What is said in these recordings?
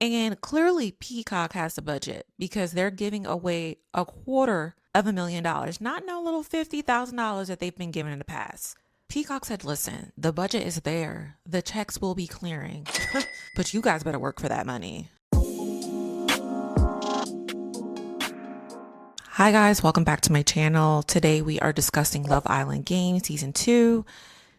And clearly Peacock has the budget because they're giving away $250,000, not no little $50,000 that they've been given in the past. Peacock said, listen, the budget is there. The checks will be clearing, but you guys better work for that money. Hi guys, welcome back to my channel. Today we are discussing Love Island Games Season 2.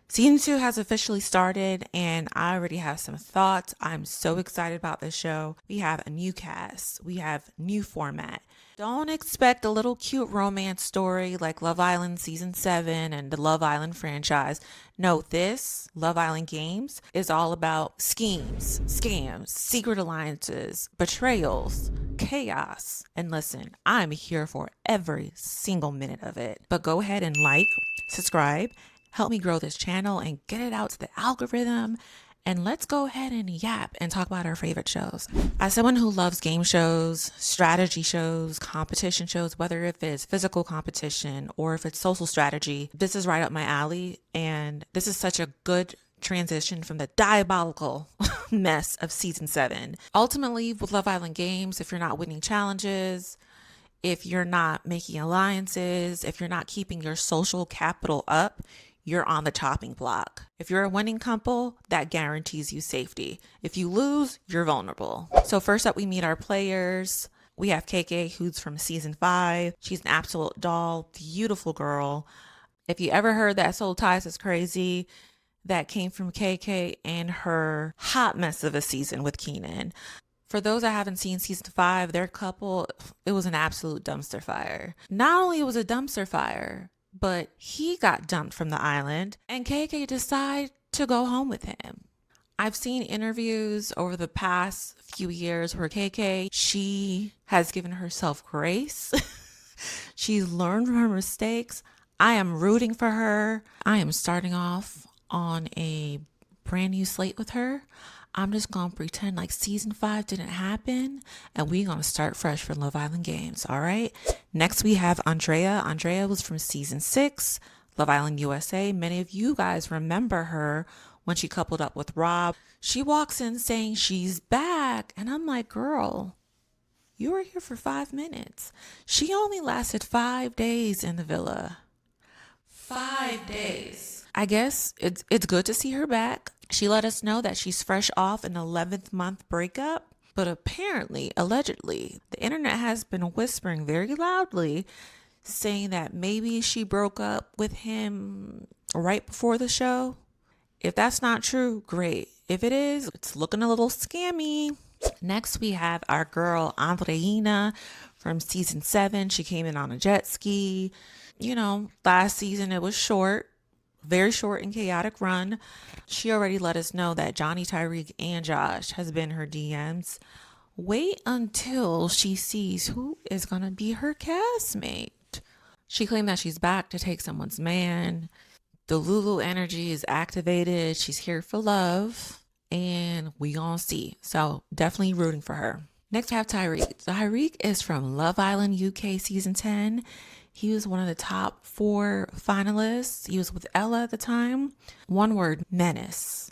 Season 2 has officially started and I already have some thoughts. I'm so excited about this show. We have a new cast. We have new format. Don't expect a little cute romance story like Love Island Season 7 and the Love Island franchise. No, this Love Island Games is all about schemes, scams, secret alliances, betrayals, chaos. And listen, I'm here for every single minute of it. But go ahead and like, subscribe, help me grow this channel and get it out to the algorithm. And let's go ahead and yap and talk about our favorite shows. As someone who loves game shows, strategy shows, competition shows, whether if it's physical competition or if it's social strategy, this is right up my alley. And this is such a good transition from the diabolical mess of season 7. Ultimately, with Love Island Games, if you're not winning challenges, if you're not making alliances, if you're not keeping your social capital up, you're on the chopping block. If you're a winning couple, that guarantees you safety. If you lose, you're vulnerable. So first up, we meet our players. We have KK, who's from season 5. She's an absolute doll, beautiful girl. If you ever heard that Soul Ties is crazy, that came from KK and her hot mess of a season with Keenan. For those that haven't seen season 5, their couple, it was an absolute dumpster fire. Not only was it a dumpster fire, but he got dumped from the island and KK decided to go home with him. I've seen interviews over the past few years where KK, she has given herself grace. She's learned from her mistakes. I am rooting for her. I am starting off on a brand new slate with her. I'm just going to pretend like season 5 didn't happen and we're going to start fresh for Love Island Games. All right. Next, we have Andrea. Andrea was from season 6, Love Island USA. Many of you guys remember her when she coupled up with Rob. She walks in saying she's back. And I'm like, girl, you were here for 5 minutes. She only lasted 5 days in the villa. 5 days. I guess it's good to see her back. She let us know that she's fresh off an 11th month breakup, but apparently, allegedly, the internet has been whispering very loudly saying that maybe she broke up with him right before the show. If that's not true, great. If it is, it's looking a little scammy. Next, we have our girl Andreina from season 7. She came in on a jet ski. You know, last season it was short. Very short and chaotic run. She already let us know that Johnny, Tyreek, and Josh has been her DMs. Wait until she sees who is going to be her castmate. She claimed that she's back to take someone's man. The Lulu energy is activated. She's here for love. And we gonna see. So definitely rooting for her. Next we have Tyreek. Tyreek is from Love Island UK season 10. He was one of the top 4 finalists. He was with Ella at the time. One word, menace.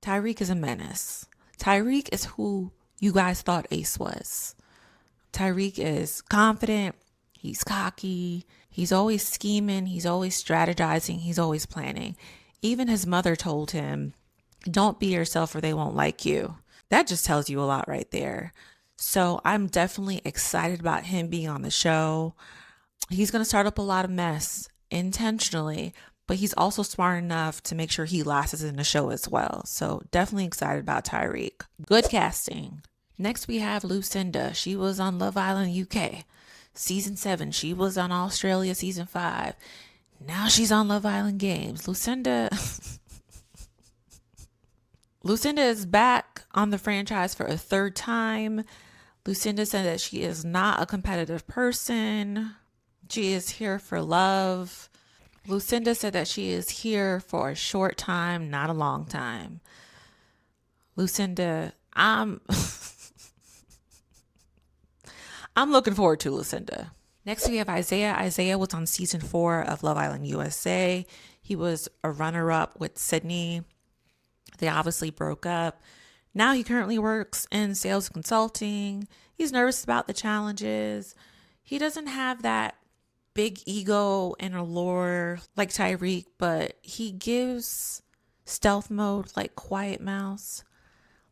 Tyreek is a menace. Tyreek is who you guys thought Ace was. Tyreek is confident. He's cocky. He's always scheming. He's always strategizing. He's always planning. Even his mother told him, don't be yourself or they won't like you. That just tells you a lot right there. So I'm definitely excited about him being on the show. He's going to start up a lot of mess intentionally, but he's also smart enough to make sure he lasts in the show as well. So definitely excited about Tyreek. Good casting. Next we have Lucinda. She was on Love Island UK season 7. She was on Australia season 5. Now she's on Love Island Games. Lucinda is back on the franchise for a 3rd time. Lucinda said that she is not a competitive person. She is here for love. Lucinda said that she is here for a short time, not a long time. Lucinda, I'm looking forward to Lucinda. Next, we have Isaiah. Isaiah was on season 4 of Love Island USA. He was a runner-up with Sydney. They obviously broke up. Now he currently works in sales consulting. He's nervous about the challenges. He doesn't have that big ego and allure like Tyreek, but he gives stealth mode like quiet mouse.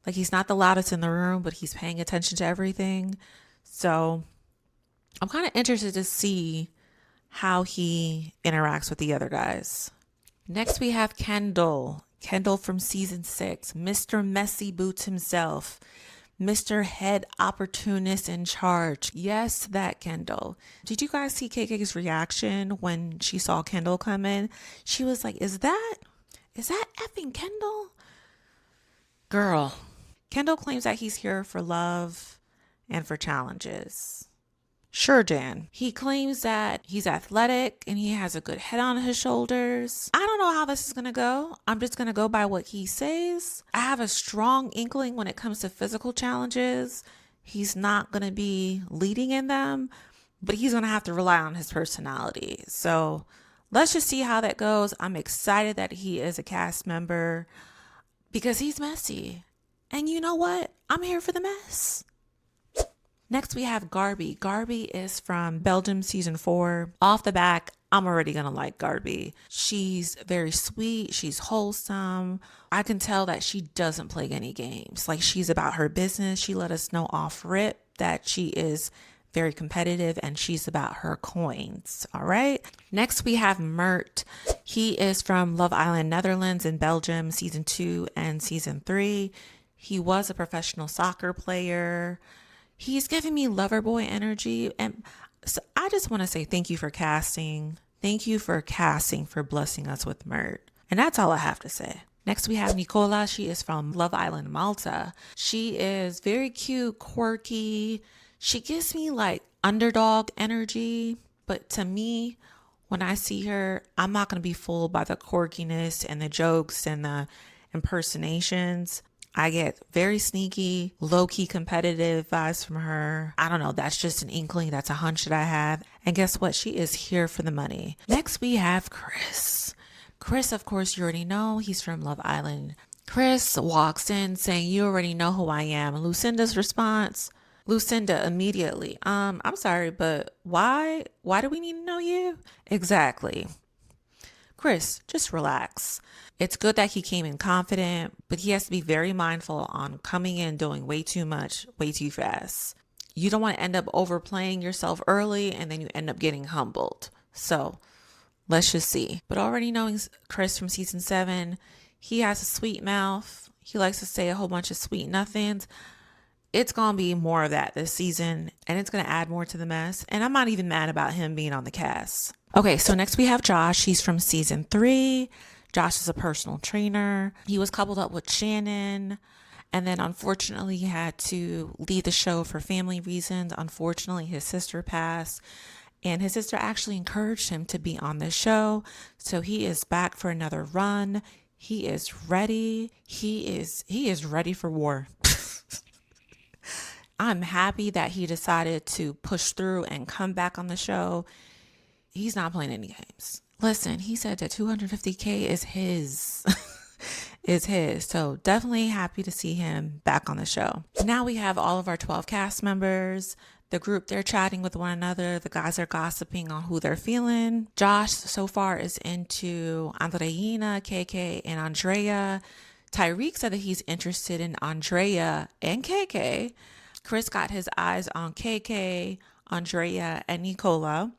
Like he's not the loudest in the room, but he's paying attention to everything. So I'm kind of interested to see how he interacts with the other guys. Next, we have Kendall. Kendall from season 6, Mr. Messy Boots himself, Mr. Head Opportunist in Charge. Yes, that Kendall. Did you guys see KK's reaction when she saw Kendall come in? She was like, is that effing Kendall? Girl. Kendall claims that he's here for love and for challenges. Sure, Dan. He claims that he's athletic and he has a good head on his shoulders. I don't know how this is going to go. I'm just going to go by what he says. I have a strong inkling when it comes to physical challenges. He's not going to be leading in them, but he's going to have to rely on his personality. So let's just see how that goes. I'm excited that he is a cast member because he's messy. And you know what? I'm here for the mess. Next, we have Garby. Garby is from Belgium season 4. Off the back, I'm already going to like Garby. She's very sweet. She's wholesome. I can tell that she doesn't play any games. Like, she's about her business. She let us know off rip that she is very competitive and she's about her coins. All right. Next, we have Mert. He is from Love Island, Netherlands and Belgium season 2 and season 3. He was a professional soccer player. He's giving me lover boy energy. And so I just want to say thank you for casting. Thank you for casting, for blessing us with Mert. And that's all I have to say. Next, we have Nicola. She is from Love Island, Malta. She is very cute, quirky. She gives me like underdog energy. But to me, when I see her, I'm not going to be fooled by the quirkiness and the jokes and the impersonations. I get very sneaky, low-key competitive vibes from her. I don't know. That's just an inkling. That's a hunch that I have. And guess what? She is here for the money. Next, we have Chris. Chris, of course, you already know. He's from Love Island. Chris walks in saying, you already know who I am. Lucinda's response, Lucinda immediately, I'm sorry, but why do we need to know you? Exactly. Chris, just relax. It's good that he came in confident, but he has to be very mindful on coming in doing way too much, way too fast. You don't want to end up overplaying yourself early and then you end up getting humbled. So let's just see. But already knowing Chris from season 7, he has a sweet mouth. He likes to say a whole bunch of sweet nothings. It's going to be more of that this season and it's going to add more to the mess. And I'm not even mad about him being on the cast. Okay, so next we have Josh. He's from season 3. Josh is a personal trainer. He was coupled up with Shannon. And then unfortunately he had to leave the show for family reasons. Unfortunately, his sister passed. And his sister actually encouraged him to be on the show. So he is back for another run. He is ready. He is ready for war. I'm happy that he decided to push through and come back on the show. He's not playing any games. Listen, he said that 250K is his. Is his. So definitely happy to see him back on the show. Now we have all of our 12 cast members. The group, they're chatting with one another. The guys are gossiping on who they're feeling. Josh so far is into Andreina, KK, and Andrea. Tyreek said that he's interested in Andrea and KK. Chris got his eyes on KK, Andrea, and Nicola.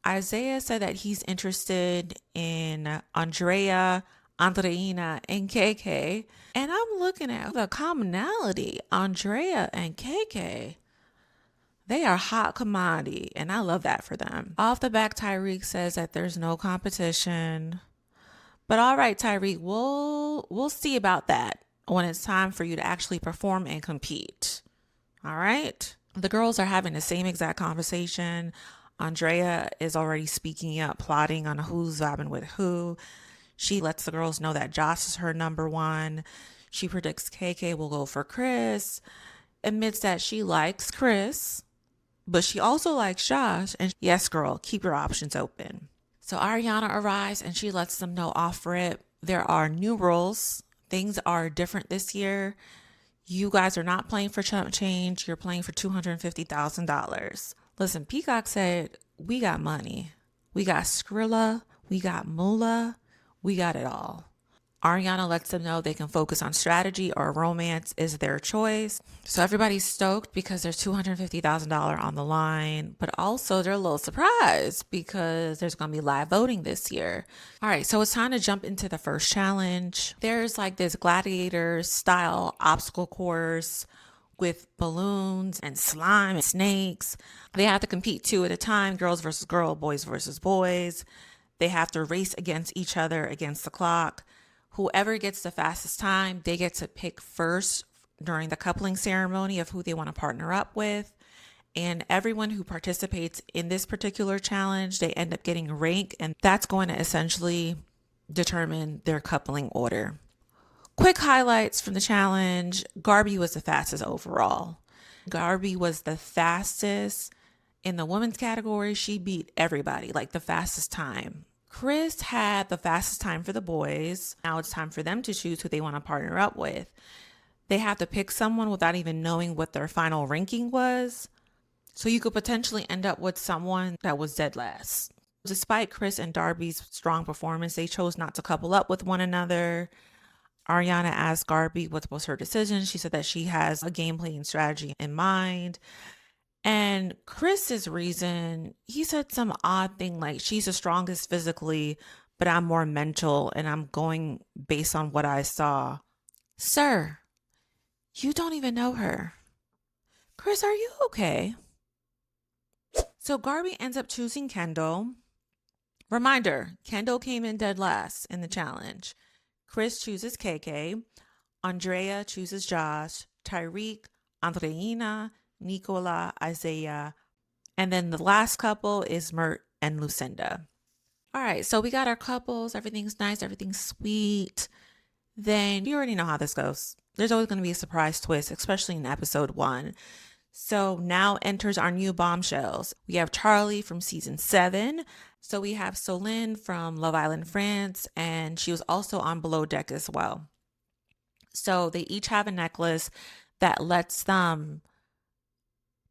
Isaiah said that he's interested in Andrea, Andreina, and KK. And I'm looking at the commonality, Andrea and KK. They are hot commodity, and I love that for them. Off the back, Tyreek says that there's no competition. But all right, Tyreek, we'll see about that when it's time for you to actually perform and compete. All right? The girls are having the same exact conversation. Andrea is already speaking up, plotting on who's vibing with who. She lets the girls know that Josh is her number one. She predicts KK will go for Chris. Admits that she likes Chris, but she also likes Josh. And yes, girl, keep your options open. So Ariana arrives and she lets them know off rip there are new rules. Things are different this year. You guys are not playing for chump change. You're playing for $250,000. Listen, Peacock said, we got money. We got Skrilla. We got Moolah. We got it all. Ariana lets them know they can focus on strategy or romance is their choice. So everybody's stoked because there's $250,000 on the line, but also they're a little surprised because there's going to be live voting this year. All right, so it's time to jump into the first challenge. There's like this gladiator style obstacle course with balloons and slime and snakes. They have to compete two at a time, girls versus girls, boys versus boys. They have to race against each other against the clock. Whoever gets the fastest time, they get to pick first during the coupling ceremony of who they want to partner up with. And everyone who participates in this particular challenge, they end up getting a rank, and that's going to essentially determine their coupling order. Quick highlights from the challenge. Garby was the fastest overall. Garby was the fastest in the women's category. She beat everybody, like the fastest time. Chris had the fastest time for the boys. Now it's time for them to choose who they want to partner up with. They have to pick someone without even knowing what their final ranking was. So you could potentially end up with someone that was dead last. Despite Chris and Darby's strong performance, they chose not to couple up with one another. Ariana asked Garby what was her decision. She said that she has a game playing strategy in mind. And Chris's reason, he said some odd thing like, she's the strongest physically, but I'm more mental and I'm going based on what I saw. Sir, you don't even know her. Chris, are you okay? So Garby ends up choosing Kendall. Reminder, Kendall came in dead last in the challenge. Chris chooses KK. Andrea chooses Josh. Tyreek, Andreina, Nicola, Isaiah, and then the last couple is Mert and Lucinda. All right, so we got our couples. Everything's nice. Everything's sweet. Then you already know how this goes. There's always going to be a surprise twist, especially in episode 1. So now enters our new bombshells. We have Charlie from season 7. So we have Solène from Love Island France, and she was also on Below Deck as well. So they each have a necklace that lets them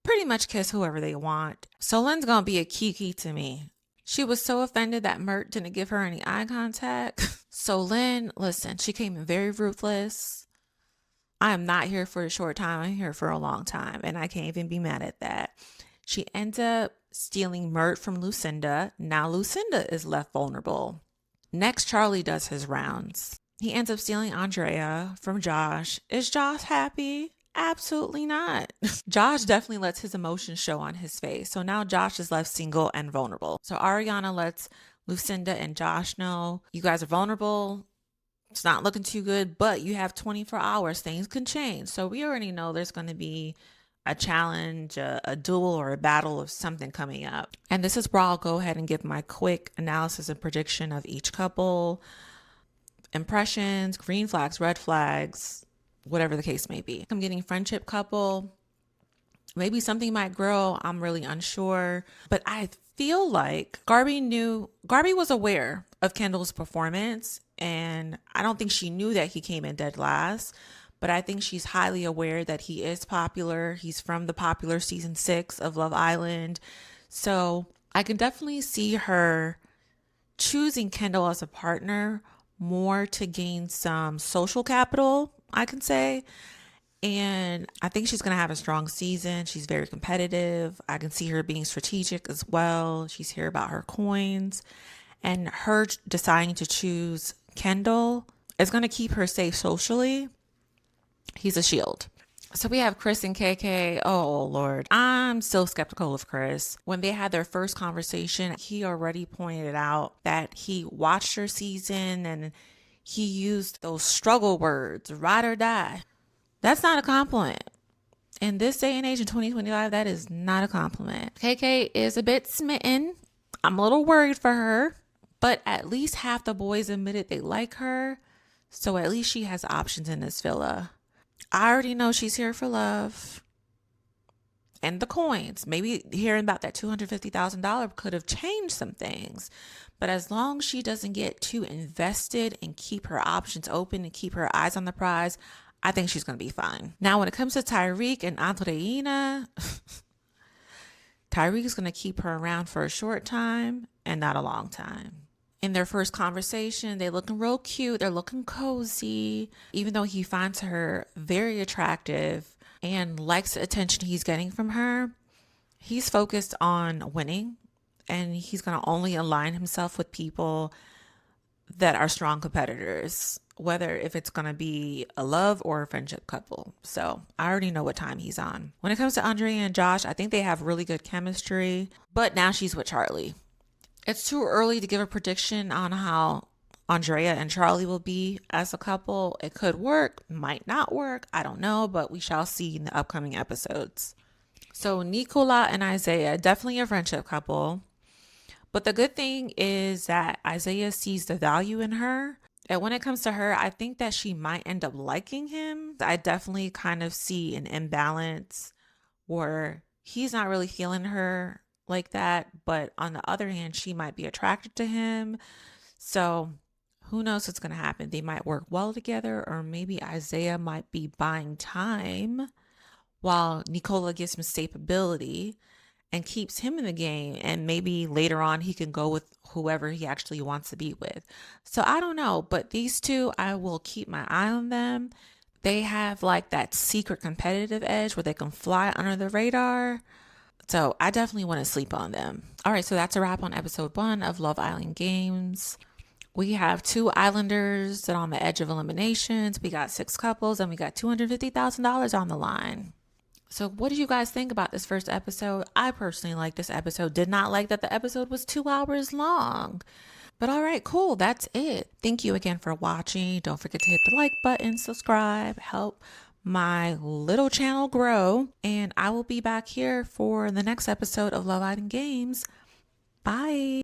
pretty much kiss whoever they want. Solène's gonna be a kiki to me. She was so offended that Mert didn't give her any eye contact. Solène, listen, she came in very ruthless. I am not here for a short time. I'm here for a long time, and I can't even be mad at that. She ends up stealing Mert from Lucinda. Now Lucinda is left vulnerable. Next, Charlie does his rounds. He ends up stealing Andrea from Josh. Is Josh happy? Absolutely not. Josh definitely lets his emotions show on his face. So now Josh is left single and vulnerable. So Ariana lets Lucinda and Josh know, you guys are vulnerable. It's not looking too good, but you have 24 hours. Things can change. So we already know there's going to be a challenge, a duel, or a battle of something coming up. And this is where I'll go ahead and give my quick analysis and prediction of each couple. Impressions, green flags, red flags, whatever the case may be. I'm getting friendship couple. Maybe something might grow. I'm really unsure. But I feel like Garby was aware of Kendall's performance. And I don't think she knew that he came in dead last. But I think she's highly aware that he is popular. He's from the popular season 6 of Love Island. So I can definitely see her choosing Kendall as a partner more to gain some social capital, I can say. And I think she's going to have a strong season. She's very competitive. I can see her being strategic as well. She's here about her coins. And her deciding to choose Kendall is going to keep her safe socially. He's a shield. So we have Chris and KK. Oh, Lord. I'm still skeptical of Chris. When they had their first conversation, he already pointed out that he watched her season and he used those struggle words, ride or die. That's not a compliment. In this day and age in 2025, that is not a compliment. KK is a bit smitten. I'm a little worried for her, but at least half the boys admitted they like her. So at least she has options in this villa. I already know she's here for love and the coins. Maybe hearing about that $250,000 could have changed some things. But as long as she doesn't get too invested and keep her options open and keep her eyes on the prize, I think she's going to be fine. Now, when it comes to Tyrique and Andreina, Tyrique's going to keep her around for a short time and not a long time. In their first conversation, they're looking real cute. They're looking cozy, even though he finds her very attractive and likes the attention he's getting from her. He's focused on winning, and he's going to only align himself with people that are strong competitors, whether if it's going to be a love or a friendship couple. So I already know what time he's on. When it comes to Andrea and Josh, I think they have really good chemistry, but now she's with Charlie. It's too early to give a prediction on how Andrea and Charlie will be as a couple. It could work, might not work, I don't know, but we shall see in the upcoming episodes. So Nicola and Isaiah, definitely a friendship couple. But the good thing is that Isaiah sees the value in her. And when it comes to her, I think that she might end up liking him. I definitely kind of see an imbalance where he's not really feeling her like that. But on the other hand, she might be attracted to him. So who knows what's going to happen? They might work well together, or maybe Isaiah might be buying time while Nicola gives him stability and keeps him in the game, and maybe later on he can go with whoever he actually wants to be with. So I don't know, but these two, I will keep my eye on them. They have like that secret competitive edge where they can fly under the radar. So I definitely want to sleep on them. All right, so that's a wrap on episode 1 of Love Island Games. We have 2 islanders that are on the edge of eliminations. We got 6 couples, and we got $250,000 on the line. So what did you guys think about this first episode? I personally liked this episode. Did not like that the episode was 2 hours long. But all right, cool. That's it. Thank you again for watching. Don't forget to hit the like button, subscribe, help my little channel grow. And I will be back here for the next episode of Love Island Games. Bye.